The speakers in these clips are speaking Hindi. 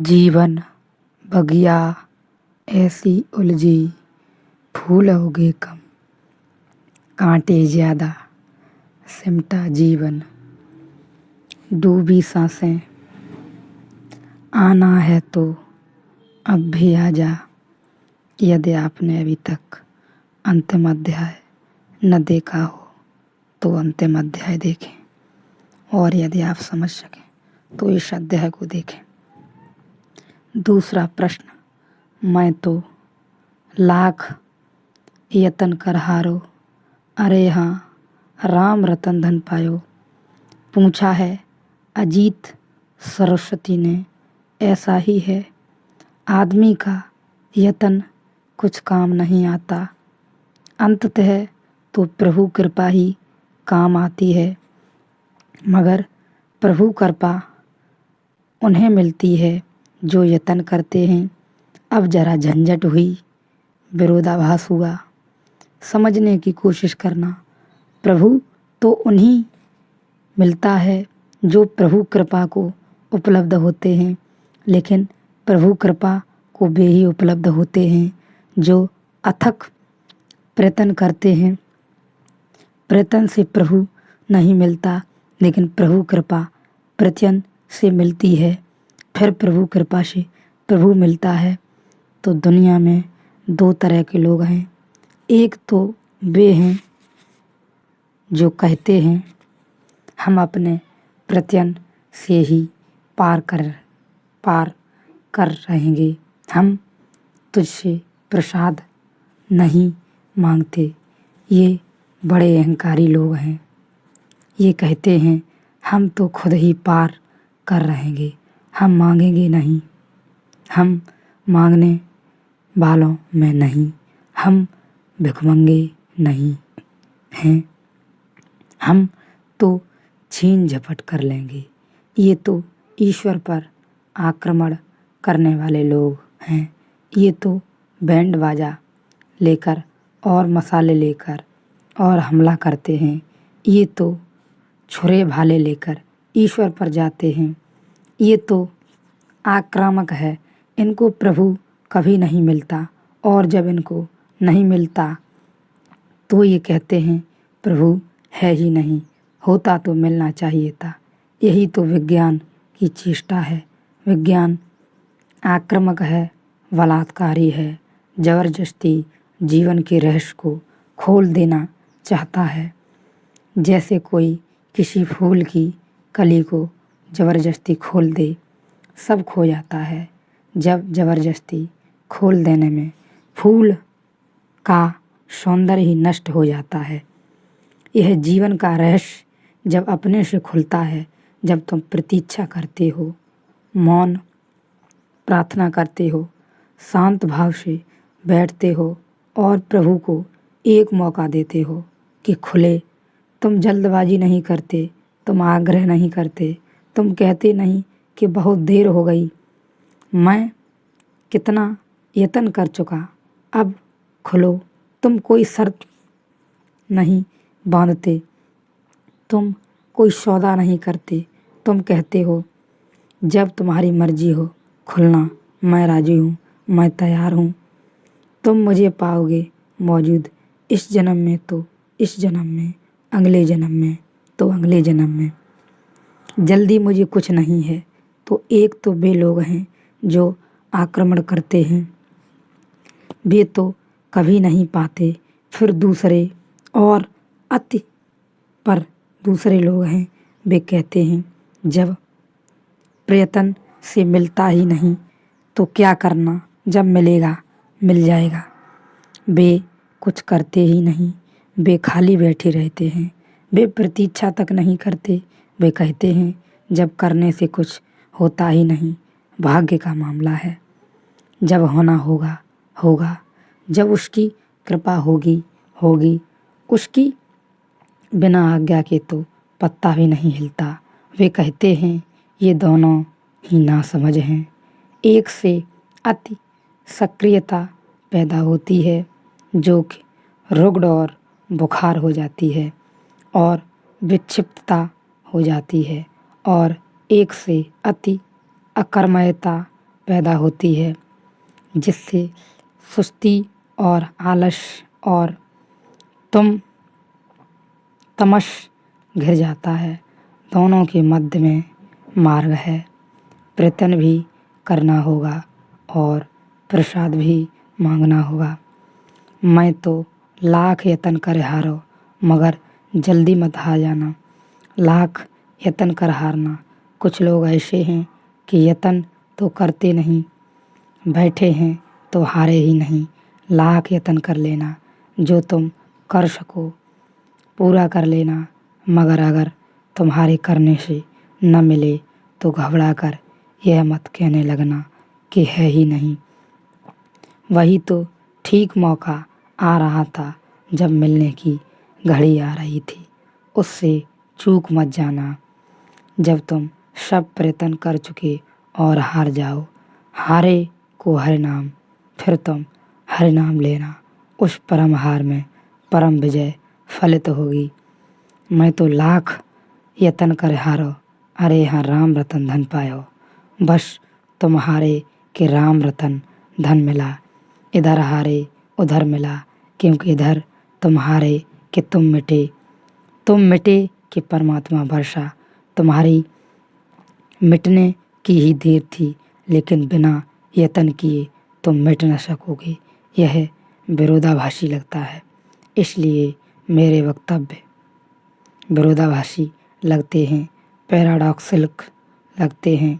जीवन बगिया ऐसी उलझी, फूल उगे कम, कांटे ज्यादा, सिमटा जीवन। डूबी सांसें, आना है तो अब भी आ जा। यदि आपने अभी तक अंतिम अध्याय न देखा हो तो अंतिम अध्याय देखें, और यदि आप समझ सकें तो इस अध्याय को देखें। दूसरा प्रश्न, मैं तो लाख यतन कर हारो, अरे हाँ राम रतन धन पायो। पूछा है अजीत सरस्वती ने, ऐसा ही है आदमी का यतन कुछ काम नहीं आता, अंततः तो प्रभु कृपा ही काम आती है। मगर प्रभु कृपा उन्हें मिलती है जो यतन करते हैं। अब जरा झंझट हुई, विरोधाभास हुआ, समझने की कोशिश करना। प्रभु तो उन्हीं मिलता है जो प्रभु कृपा को उपलब्ध होते हैं, लेकिन प्रभु कृपा को वे ही उपलब्ध होते हैं जो अथक प्रयत्न करते हैं। प्रयत्न से प्रभु नहीं मिलता, लेकिन प्रभु कृपा प्रयत्न से मिलती है, फिर प्रभु कृपा से प्रभु मिलता है। तो दुनिया में दो तरह के लोग हैं। एक तो वे हैं जो कहते हैं हम अपने प्रयत्न से ही पार कर रहेंगे, हम तुझसे प्रसाद नहीं मांगते। ये बड़े अहंकारी लोग हैं। ये कहते हैं हम तो खुद ही पार कर रहेंगे, हम मांगेंगे नहीं, हम मांगने वालों में नहीं, हम भिखमंगे नहीं हैं, हम तो छीन झपट कर लेंगे। ये तो ईश्वर पर आक्रमण करने वाले लोग हैं। ये तो बैंड बाजा लेकर और मसाले लेकर और हमला करते हैं। ये तो छुरे भाले लेकर ईश्वर पर जाते हैं। ये तो आक्रामक है, इनको प्रभु कभी नहीं मिलता, और जब इनको नहीं मिलता तो ये कहते हैं प्रभु है ही नहीं, होता तो मिलना चाहिए था। यही तो विज्ञान की चेष्टा है। विज्ञान आक्रामक है, बलात्कारी है, जबरदस्ती जीवन के रहस्य को खोल देना चाहता है। जैसे कोई किसी फूल की कली को जबरदस्ती खोल दे, सब खो जाता है। जब जबरदस्ती खोल देने में फूल का सौंदर्य ही नष्ट हो जाता है। यह जीवन का रहस्य जब अपने से खुलता है, जब तुम प्रतीक्षा करते हो, मौन प्रार्थना करते हो, शांत भाव से बैठते हो और प्रभु को एक मौका देते हो कि खुले। तुम जल्दबाजी नहीं करते, तुम आग्रह नहीं करते, तुम कहते नहीं कि बहुत देर हो गई, मैं कितना यत्न कर चुका, अब खुलो। तुम कोई शर्त नहीं बांधते, तुम कोई सौदा नहीं करते, तुम कहते हो जब तुम्हारी मर्जी हो खुलना, मैं राजी हूँ, मैं तैयार हूँ। तुम मुझे पाओगे मौजूद, इस जन्म में तो इस जन्म में, अगले जन्म में तो अगले जन्म में। जल्दी मुझे कुछ नहीं है। तो एक तो वे लोग हैं जो आक्रमण करते हैं, वे तो कभी नहीं पाते। फिर दूसरे और अति पर दूसरे लोग हैं, वे कहते हैं जब प्रयत्न से मिलता ही नहीं तो क्या करना, जब मिलेगा मिल जाएगा। वे कुछ करते ही नहीं, वे खाली बैठे रहते हैं, वे प्रतीक्षा तक नहीं करते। वे कहते हैं जब करने से कुछ होता ही नहीं, भाग्य का मामला है, जब होना होगा होगा, जब उसकी कृपा होगी होगी। उसकी बिना आज्ञा के तो पत्ता भी नहीं हिलता। वे कहते हैं ये दोनों ही नासमझ हैं। एक से अति सक्रियता पैदा होती है जो कि रुग्ण और बुखार हो जाती है और विक्षिप्तता हो जाती है, और एक से अति अकर्मण्यता पैदा होती है जिससे सुस्ती और आलस और तमश घिर जाता है। दोनों के मध्य में मार्ग है। प्रयत्न भी करना होगा और प्रसाद भी मांगना होगा। मैं तो लाख यत्न कर हारो मगर जल्दी मत हार जाना। लाख यत्न कर हारना। कुछ लोग ऐसे हैं कि यत्न तो करते नहीं, बैठे हैं तो हारे ही नहीं। लाख यत्न कर लेना, जो तुम कर सको पूरा कर लेना, मगर अगर तुम्हारे करने से न मिले तो घबरा कर यह मत कहने लगना कि है ही नहीं। वही तो ठीक मौका आ रहा था जब मिलने की घड़ी आ रही थी, उससे चूक मत जाना। जब तुम सब प्रयत्न कर चुके और हार जाओ, हारे को हरिनाम, फिर तुम हरिनाम लेना। उस परम हार में परम विजय फलित होगी। मैं तो लाख यत्न कर हारो, अरे यहाँ राम रतन धन पायो। बस तुम्हारे कि राम रतन धन मिला, इधर हारे उधर मिला, क्योंकि इधर तुम्हारे कि तुम मिटे कि परमात्मा बरसा। तुम्हारी मिटने की ही देर थी, लेकिन बिना यत्न किए तुम मिट न सकोगे। यह विरोधाभासी लगता है, इसलिए मेरे वक्तव्य विरोधाभासी लगते हैं, पैराडॉक्सिल लगते हैं।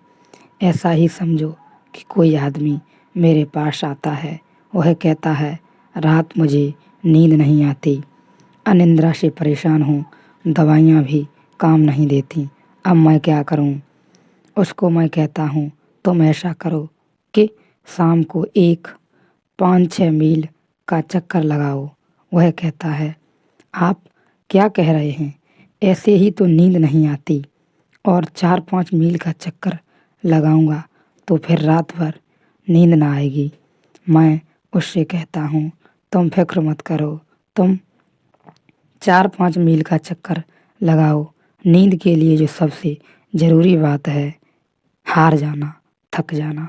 ऐसा ही समझो कि कोई आदमी मेरे पास आता है, वह कहता है रात मुझे नींद नहीं आती, अनिद्रा से परेशान हूँ, दवाइयाँ भी काम नहीं देती, अब मैं क्या करूँ। उसको मैं कहता हूँ तुम ऐसा करो कि शाम को 5-6 मील का चक्कर लगाओ। वह कहता है आप क्या कह रहे हैं, ऐसे ही तो नींद नहीं आती, और 4-5 मील का चक्कर लगाऊंगा तो फिर रात भर नींद ना आएगी। मैं उससे कहता हूँ तुम फिक्र मत करो, तुम 4-5 मील का चक्कर लगाओ। नींद के लिए जो सबसे ज़रूरी बात है, हार जाना, थक जाना।